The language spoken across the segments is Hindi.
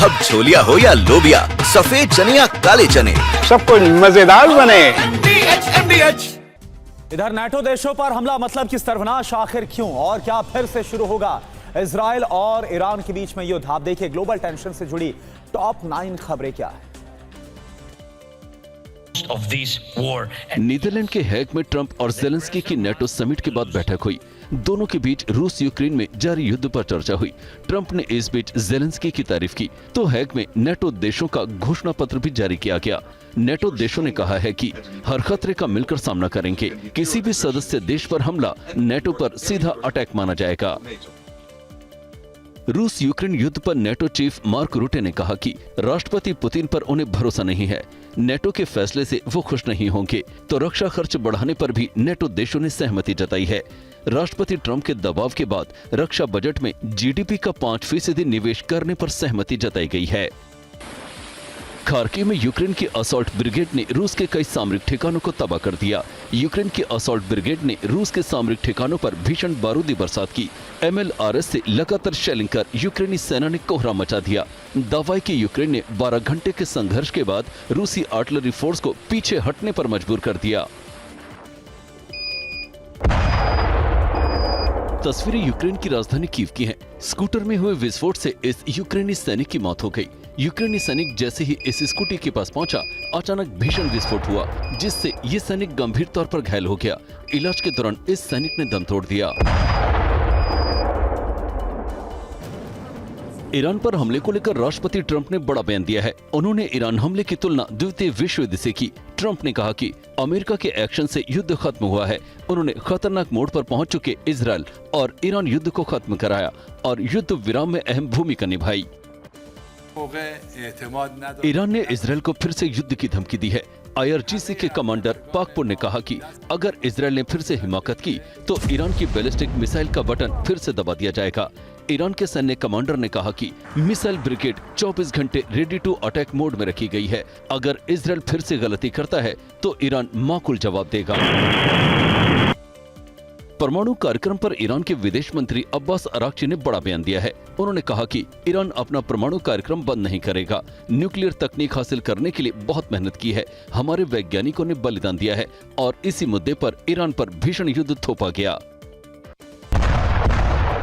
अब छोलिया हो या लोबिया, सफेद चने या काले चने, सब कुछ मजेदार बने। इधर नेटो देशों पर हमला मतलब की सर्वनाश आखिर क्यों और क्या फिर से शुरू होगा इजराइल और ईरान के बीच में युद्ध? आप देखिए ग्लोबल टेंशन से जुड़ी टॉप 9 खबरें क्या है। नीदरलैंड के हैग में ट्रंप और जेलेंस्की की नेटो समिट के बाद बैठक हुई। दोनों के बीच रूस यूक्रेन में जारी युद्ध पर चर्चा हुई। ट्रंप ने इस बीच जेलेंस्की की तारीफ की तो हैग में नेटो देशों का घोषणा पत्र भी जारी किया गया। नेटो देशों ने कहा है कि हर खतरे का मिलकर सामना करेंगे। किसी भी सदस्य देश पर हमला नेटो पर सीधा अटैक माना जाएगा। रूस यूक्रेन युद्ध पर नेटो चीफ मार्क रूटे ने कहा कि राष्ट्रपति पुतिन पर उन्हें भरोसा नहीं है। नेटो के फैसले से वो खुश नहीं होंगे तो रक्षा खर्च बढ़ाने पर भी नेटो देशों ने सहमति जताई है। राष्ट्रपति ट्रंप के दबाव के बाद रक्षा बजट में जीडीपी का 5% निवेश करने पर सहमति जताई गई है। खार्किव में यूक्रेन की असॉल्ट ब्रिगेड ने रूस के कई सामरिक ठिकानों को तबाह कर दिया। यूक्रेन की असॉल्ट ब्रिगेड ने रूस के सामरिक ठिकानों पर भीषण बारूदी बरसात की। MLRS से लगातार शेलिंग कर यूक्रेनी सेना ने कोहराम मचा दिया। दावा कि यूक्रेन ने 12 घंटे के संघर्ष के बाद रूसी आर्टिलरी फोर्स को पीछे हटने पर मजबूर कर दिया। तस्वीरें यूक्रेन की राजधानी कीव की हैं। स्कूटर में हुए विस्फोट से इस यूक्रेनी सैनिक की मौत हो गई। यूक्रेनी सैनिक जैसे ही इस स्कूटी के पास पहुंचा, अचानक भीषण विस्फोट हुआ जिससे ये सैनिक गंभीर तौर पर घायल हो गया। इलाज के दौरान इस सैनिक ने दम तोड़ दिया। ईरान पर हमले को लेकर राष्ट्रपति ट्रंप ने बड़ा बयान दिया है। उन्होंने ईरान हमले की तुलना द्वितीय विश्व युद्ध से की। ट्रंप ने कहा कि अमेरिका के एक्शन से युद्ध खत्म हुआ है। उन्होंने खतरनाक मोड़ पर पहुंच चुके इजराइल और ईरान युद्ध को खत्म कराया और युद्ध विराम में अहम भूमिका निभाई। ईरान ने इजराइल को फिर से युद्ध की धमकी दी है। IRGC के कमांडर पाकपुर ने कहा कि अगर इजराइल ने फिर से हिमाकत की तो ईरान की बैलिस्टिक मिसाइल का बटन फिर से दबा दिया जाएगा। ईरान के सैन्य कमांडर ने कहा कि मिसाइल ब्रिगेड 24 घंटे रेडी टू अटैक मोड में रखी गई है। अगर इजराइल फिर से गलती करता है तो ईरान माकूल जवाब देगा। परमाणु कार्यक्रम पर ईरान के विदेश मंत्री अब्बास अराक्ची ने बड़ा बयान दिया है। उन्होंने कहा कि ईरान अपना परमाणु कार्यक्रम बंद नहीं करेगा। न्यूक्लियर तकनीक हासिल करने के लिए बहुत मेहनत की है। हमारे वैज्ञानिकों ने बलिदान दिया है और इसी मुद्दे पर ईरान पर भीषण युद्ध थोपा गया।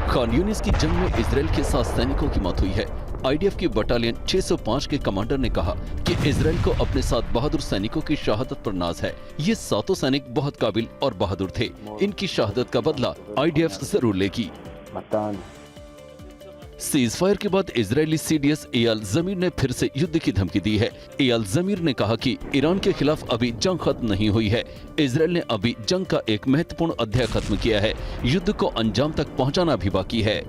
खान यूनिस की जंग में इजराइल के 7 सैनिकों की मौत हुई है। IDF की बटालियन 605 के कमांडर ने कहा कि इजराइल को अपने 7 बहादुर सैनिकों की शहादत पर नाज है। ये 7 सैनिक बहुत काबिल और बहादुर थे। इनकी शहादत का बदला IDF जरूर लेगी। सीज फायर के बाद इजरायली CDS एयाल जमीर ने फिर से युद्ध की धमकी दी है। एयाल जमीर ने कहा कि ईरान के खिलाफ अभी जंग खत्म नहीं हुई है। इजरायल ने अभी जंग का एक महत्वपूर्ण अध्याय खत्म किया है। युद्ध को अंजाम तक पहुंचाना भी बाकी है।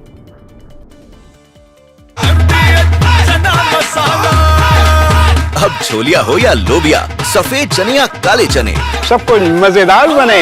अब छोलिया हो या लोबिया, सफेद चने या काले चने, सब कुछ मजेदार बने।